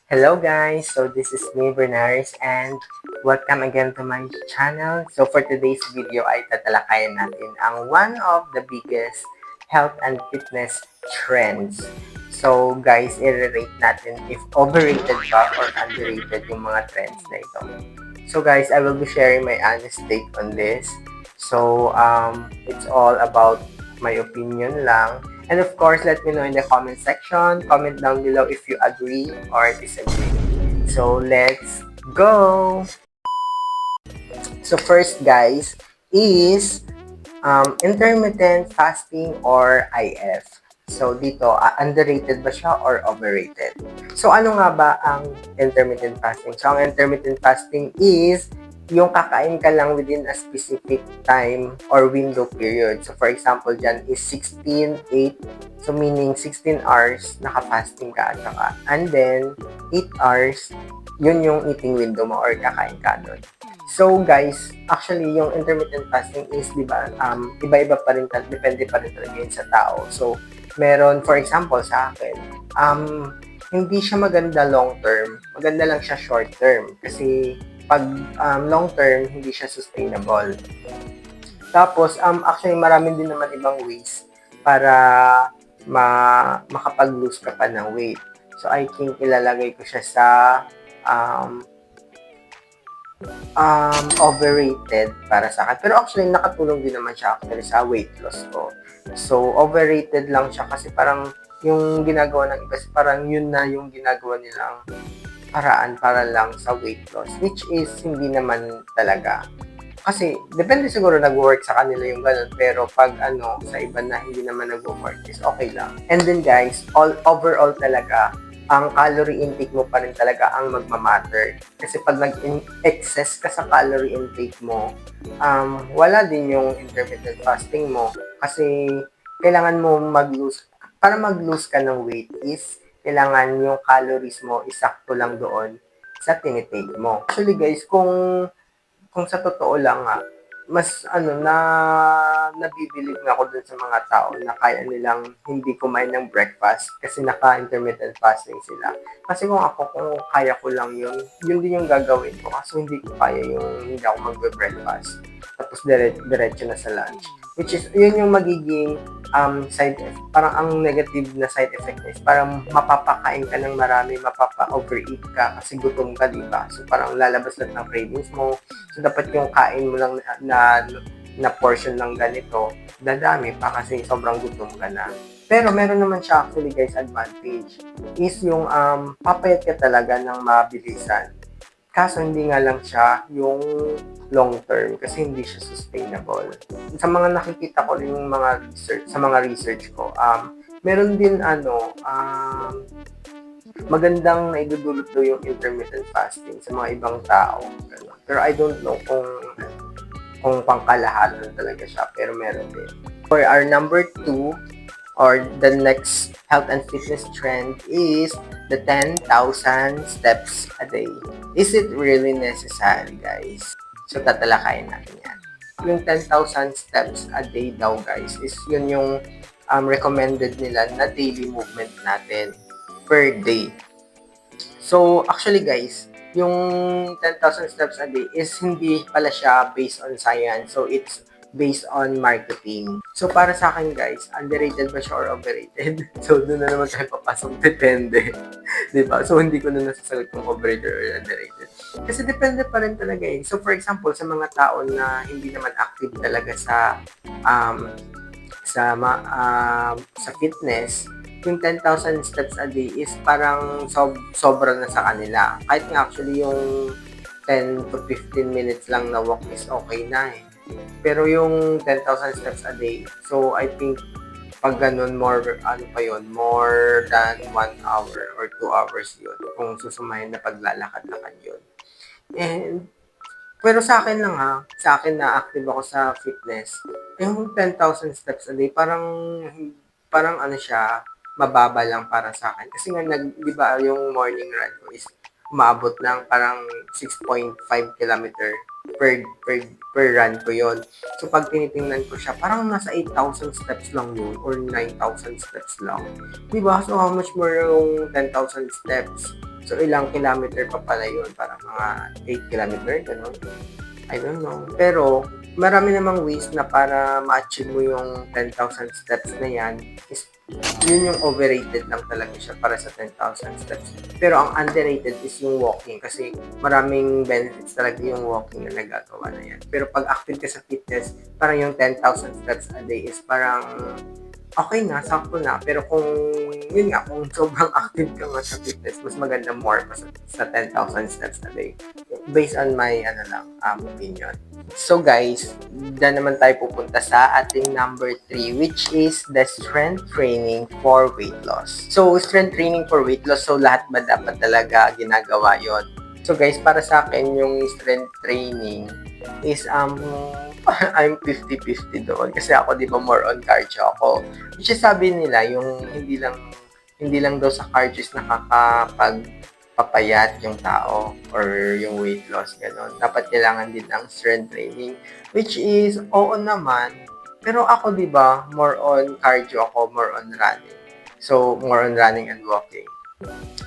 Hello guys, so this is me Bernaris and welcome again to my channel. So for today's video ay tatalakayan natin ang one of the biggest health and fitness trends. So guys, i-rate natin if overrated ba or underrated yung mga trends na ito. So guys, I will be sharing my honest take on this. So it's all about my opinion lang. And of course, let me know in the comment section. Comment down below if you agree or disagree. So let's go! So first guys is intermittent fasting or IF. So dito, underrated ba siya or overrated? So ano nga ba ang intermittent fasting? So ang intermittent fasting is yung kakain ka lang within a specific time or window period. So for example, dyan is 16:8. So meaning 16 hours naka-fasting ka at saka. And then 8 hours, yun yung eating window mo or kakain ka doon. So guys, actually yung intermittent fasting is, di ba, iba-iba pa rin, depende pa rin talaga yun sa tao. So, meron, for example, sa akin, hindi siya maganda long term, maganda lang siya short term. Kasi, pag long term, hindi siya sustainable. Tapos, actually, marami din naman ibang ways para makapag-lose ka pa ng weight. So, I think ilalagay ko siya sa overrated para sa akin. Pero actually, nakatulong din naman siya actually sa weight loss ko. So, overrated lang siya kasi parang yung ginagawa ng iba, parang yun na yung ginagawa nilang paraan para lang sa weight loss, which is hindi naman talaga. Kasi, depende siguro nag-work sa kanila yung ganun, pero pag sa iba na hindi naman nag-work is okay lang. And then guys, overall talaga, ang calorie intake mo pa rin talaga ang magmamatter. Kasi pag nag-excess ka sa calorie intake mo, wala din yung intermittent fasting mo. Kasi kailangan mo mag-lose, para mag-lose ka ng weight is, kailangan yung calories mo isakto lang doon sa tinitake mo. Actually guys, kung sa totoo lang nga, mas nabibilib nga ako dun sa mga tao na kaya nilang hindi kumain ng breakfast kasi naka-intermittent fasting sila. Kasi kung kaya ko lang yun din yung gagawin ko. Kaso hindi ko kaya yung hindi ako magbe-breakfast. Tapos diretso na sa lunch. Which is, yun yung magiging side effect. Parang ang negative na side effect is parang mapapakain ka ng marami, mapapa-overeat ka kasi gutom ka, diba? So parang lalabas lahat ng cravings mo. So dapat yung kain mo lang na portion ng ganito, dadami pa kasi sobrang gutom ka na. Pero meron naman siya actually guys advantage is yung papayat ka talaga ng mabilisan. Kaso hindi nga lang siya yung long term kasi hindi siya sustainable. Sa mga nakikita ko rin yung mga research, sa mga research ko, meron din magandang naidudulot daw yung intermittent fasting sa mga ibang tao. Pero I don't know kung pangkalahalan talaga siya, pero meron din. For our number 2, or the next health and fitness trend is the 10,000 steps a day. Is it really necessary, guys? So, tatalakayin natin yan. Yung 10,000 steps a day daw, guys, is yun yung recommended nila na daily movement natin per day. So, actually, guys, yung 10,000 steps a day is hindi pala siya based on science. So, it's based on marketing. So, para sa akin, guys, underrated ba siya or overrated? So, doon na naman tayo papasok. Depende. Diba? So, hindi ko na nasasagot kung overrated or underrated. Kasi depende pa rin talaga eh. So, for example, sa mga tao na hindi naman active talaga sa fitness, yung 10,000 steps a day is parang sobra na sa kanila. Kahit nga actually yung 10 to 15 minutes lang na walk is okay na eh. Pero yung 10,000 steps a day, so I think pag ganun, more than 1 hour or 2 hours yun. Kung susumahin na paglalakad-lakad yun. And, pero sa akin lang sa akin na active ako sa fitness, yung 10,000 steps a day, parang siya, mababa lang para sa akin. Kasi nga, di ba, yung morning run ko is umabot ng parang 6.5 kilometer per run ko yon. So, pag tinitingnan ko siya, parang nasa 8,000 steps lang yun or 9,000 steps lang. Diba? So, how much more yung 10,000 steps? So, ilang kilometer pa pala yun? Parang mga 8 kilometer, gano'n. I don't know. Pero, marami namang ways na para ma-achieve mo yung 10,000 steps na yan is yun yung overrated lang talaga siya para sa 10,000 steps. Pero ang underrated is yung walking kasi maraming benefits talaga yung walking na nagagawa na yan. Pero pag active ka sa fitness, parang yung 10,000 steps a day is parang okay na, sakto na. Pero kung, yun nga, kung sobrang active ka nga sa fitness, mas maganda more pa sa 10,000 steps a day. Based on my, opinion. So guys, dyan naman tayo pupunta sa ating number 3, which is the strength training for weight loss. So, strength training for weight loss, so lahat ba dapat talaga ginagawa yon? So guys, para sa akin, yung strength training is, I'm 50-50 doon. Kasi ako, di ba, more on cardio ako. Which is sabi nila, yung hindi lang daw sa cardio is nakakapagpapayat yung tao or yung weight loss, gano'n. Dapat kailangan din ng strength training. Which is, oo naman. Pero ako, di ba, more on cardio ako, more on running. So, more on running and walking.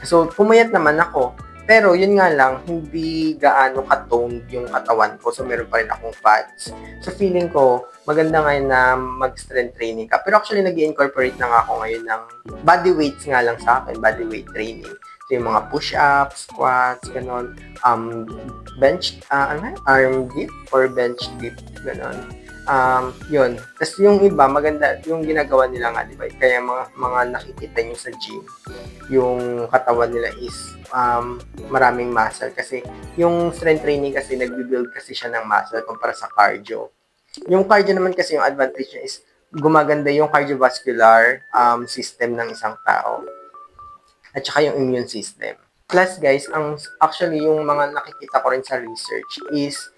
So, pumayat naman ako. Pero, yun nga lang, hindi gaano ka-toned yung katawan ko. So, meron pa rin akong fats. So, feeling ko, maganda ngayon na mag-strength training ka. Pero actually, nag-incorporate na nga ako ngayon ng body weights nga lang sa akin, body weight training. So, yung mga push-ups, squats, ganon. Arm dip or bench dip, ganon. Yun. Tapos yung iba, maganda, yung ginagawa nila nga, di ba? Kaya mga nakikita nyo sa gym, yung katawan nila is maraming muscle. Kasi yung strength training kasi, nagbi-build kasi siya ng muscle kumpara sa cardio. Yung cardio naman kasi, yung advantage niya is gumaganda yung cardiovascular system ng isang tao. At saka yung immune system. Plus guys, actually yung mga nakikita ko rin sa research is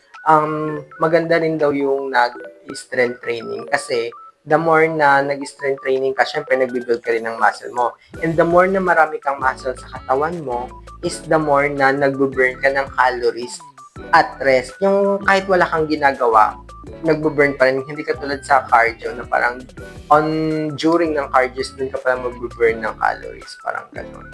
maganda rin daw yung nag-strength training kasi the more na nag-strength training ka, syempre nagbi-build ka rin ng muscle mo. And the more na marami kang muscle sa katawan mo is the more na nagbo-burn ka ng calories at rest. Yung kahit wala kang ginagawa, nagbo-burn pa rin. Hindi ka tulad sa cardio na parang during ng cardio, dun ka parang magbo-burn ng calories. Parang gano'n.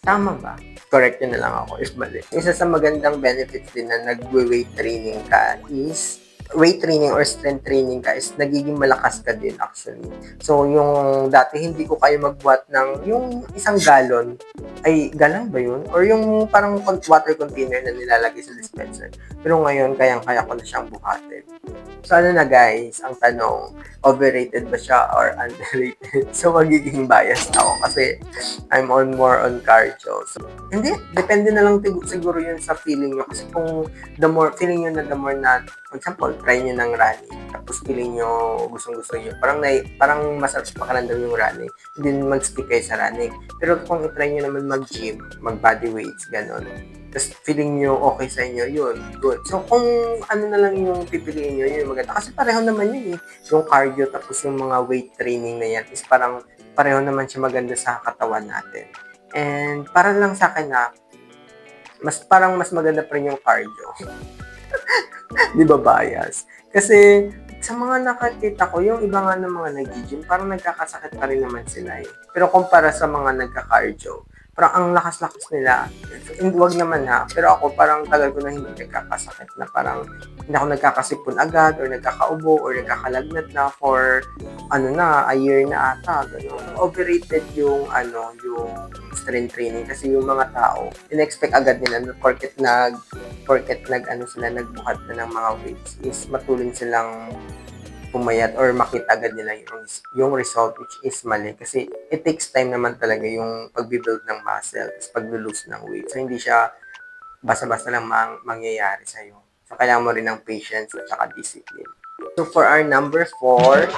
Tama ba? Correct yun na lang ako if mali. Isa sa magandang benefits din na nag-weight training ka is weight training or strength training ka is nagiging malakas ka din actually. So, yung dati hindi ko kaya magbuhat ng yung isang galon. Ay, galon ba yun? Or yung parang water container na nilalagay sa dispenser. Pero ngayon, kayang-kaya ko na siyang buhatin. So, ano na guys, ang tanong, overrated ba siya or underrated? So, magiging biased ako kasi I'm more on cardio. So, hindi, depende na lang siguro yun sa feeling nyo. Kasi kung feeling nyo na the more na, for example, try nyo ng running, tapos feeling nyo, gustong-gusto nyo, parang masarap sa pakiramdam yung running, hindi mag-stick kayo sa running. Pero kung i-try nyo naman mag-gym, mag-body weights, gano'n, tapos feeling nyo okay sa inyo, yun, good. So, kung ano na lang yung pipiliin nyo, yun maganda. Kasi pareho naman yun eh. Yung cardio, tapos yung mga weight training na yan, is parang pareho naman siya maganda sa katawan natin. And para lang sa akin na, mas maganda pa rin yung cardio. Di ba bias? Kasi sa mga nakakita ko, yung iba nga ng mga nag-gym, parang nagkakasakit pa rin naman sila eh. Pero kumpara sa mga nagka-cardio, parang ang lakas-lakas nila. Huwag naman ha. Pero ako parang tagal ko na hindi nagkakasakit na parang hindi ako nagkakasipon agad or nagkakaubo or nagkakalagnat na for a year na ata. Ganun. Overrated yung strength training kasi yung mga tao, in-expect agad nila na porket nagbuhat na ng mga weights is matuloy silang pumayat or makita agad nila yung result, which is mali kasi it takes time naman talaga yung pag-build ng muscle is pag-lose ng weight. So, hindi siya basta-basta lang mangyayari sa'yo. So, kailangan mo rin ng patience at saka discipline. So, for our number 4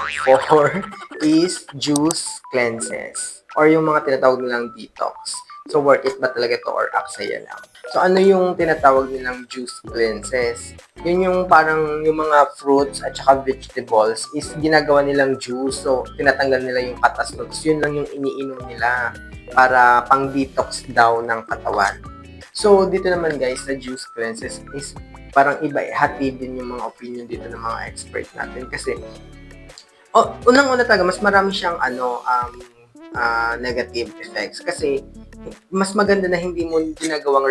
is juice cleanses or yung mga tinatawag nilang detox. So, worth it ba talaga to or aksaya lang? So, ano yung tinatawag nilang juice cleanses? Yun yung parang yung mga fruits at saka vegetables is ginagawa nilang juice. So, tinatanggal nila yung katas. So, yun lang yung iniinom nila para pang-detox daw ng katawan. So, dito naman guys, sa juice cleanses is parang iba, hati din yung mga opinion dito ng mga expert natin. Kasi, unang-una talaga, mas marami siyang negative effects. Kasi, mas maganda na hindi mo ginagawang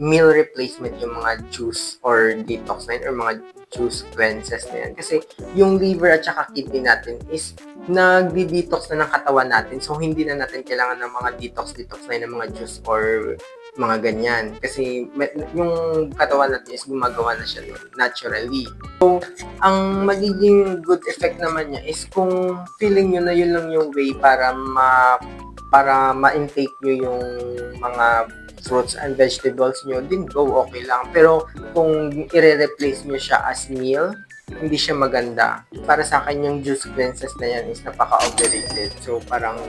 meal replacement yung mga juice or detox na yun, or mga juice cleanses na yan. Kasi yung liver at saka kidney natin is nagdi-detox na ng katawan natin. So, hindi na natin kailangan ng mga detox na yun, ng mga juice or mga ganyan. Kasi yung katawan natin is gumagawa na siya naturally. So, ang magiging good effect naman niya is kung feeling nyo na yun lang yung way para ma-intake nyo yung mga fruits and vegetables nyo, din go, okay lang. Pero kung i-replace nyo siya as meal, hindi siya maganda. Para sa akin, yung juice cleanses na yan is napaka-overrated. So, parang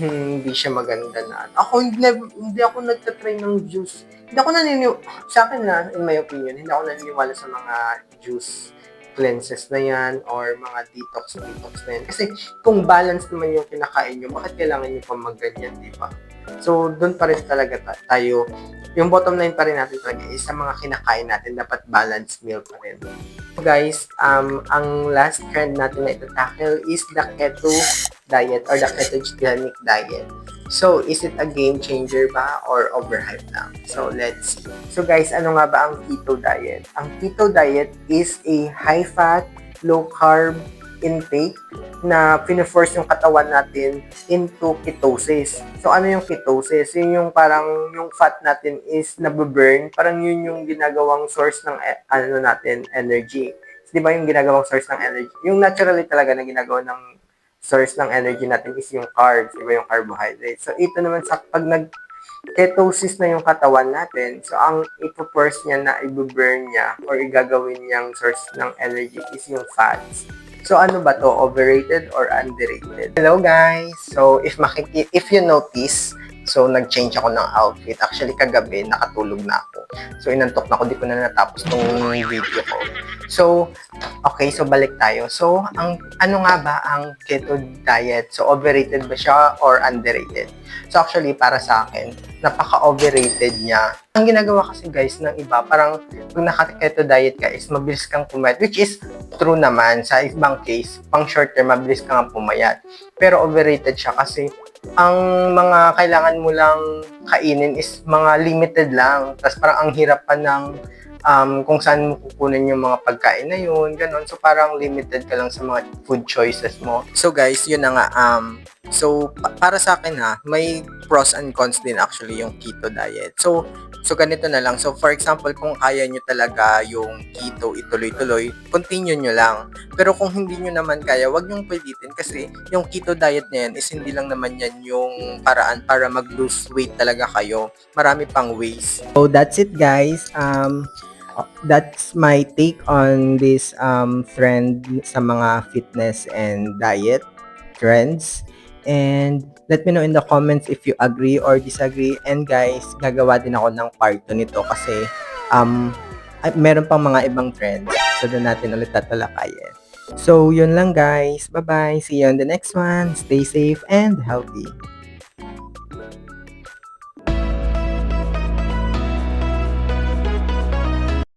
hindi siya maganda na. Ako, hindi ako nagtatry ng juice. Hindi ako sa akin na, in my opinion, hindi ako naniniwala sa mga juice cleanses na yan or mga detox na yan. Kasi kung balance naman yung kinakain nyo, bakit kailangan nyo pa magganyan, di ba? So, doon pa rin talaga tayo. Yung bottom line pa rin natin talaga is sa mga kinakain natin, dapat balanced meal pa rin. So guys, ang last trend natin na ito-tackle is the keto diet or the ketogenic diet. So, is it a game changer ba or overhyped lang? So, let's see. So guys, ano nga ba ang keto diet? Ang keto diet is a high-fat, low-carb intake na pina-force yung katawan natin into ketosis. So, ano yung ketosis? Yun yung parang yung fat natin is nababurn. Parang yun yung ginagawang source ng energy. So, di ba yung ginagawang source ng energy? Yung naturally talaga na ginagawa ng source ng energy natin is yung carbs, di ba yung carbohydrates. So, ito naman sa pag ketosis na yung katawan natin, so ang ipo-force niya na i-burn niya or igagawin niyang source ng energy is yung fats. So, ano ba to? Overrated or underrated? Hello, guys! So, if you notice, so, nag-change ako ng outfit. Actually, kagabi, nakatulog na ako. So, inantok na ako. Di ko na natapos tong video ko. So, okay. So, balik tayo. So, ano nga ba ang keto diet? So, overrated ba siya or underrated? So, actually, para sa akin, napaka-overrated niya. Ang ginagawa kasi, guys, ng iba, parang kung naka-keto diet ka is mabilis kang pumayat, which is true naman. Sa ibang case, pang short term, mabilis kang pumayat. Pero overrated siya kasi ang mga kailangan mo lang kainin is mga limited lang. Tapos parang ang hirap pa ng kung saan mo kukunin yung mga pagkain na yun, ganun. So, parang limited ka lang sa mga food choices mo. So, guys, yun na nga. So, para sa akin may pros and cons din actually yung keto diet. So ganito na lang. So, for example, kung kaya nyo talaga yung keto ituloy-tuloy, continue nyo lang. Pero kung hindi nyo naman kaya, wag nyong pilitin kasi yung keto diet na yan is hindi lang naman yan yung paraan para mag-lose weight talaga kayo. Marami pang ways. So, that's it, guys. That's my take on this trend sa mga fitness and diet trends. And let me know in the comments if you agree or disagree. And guys, gagawa din ako ng part 2 nito kasi meron pang mga ibang trends. So doon natin ulit tatalakayin. So yun lang guys. Bye-bye. See you on the next one. Stay safe and healthy.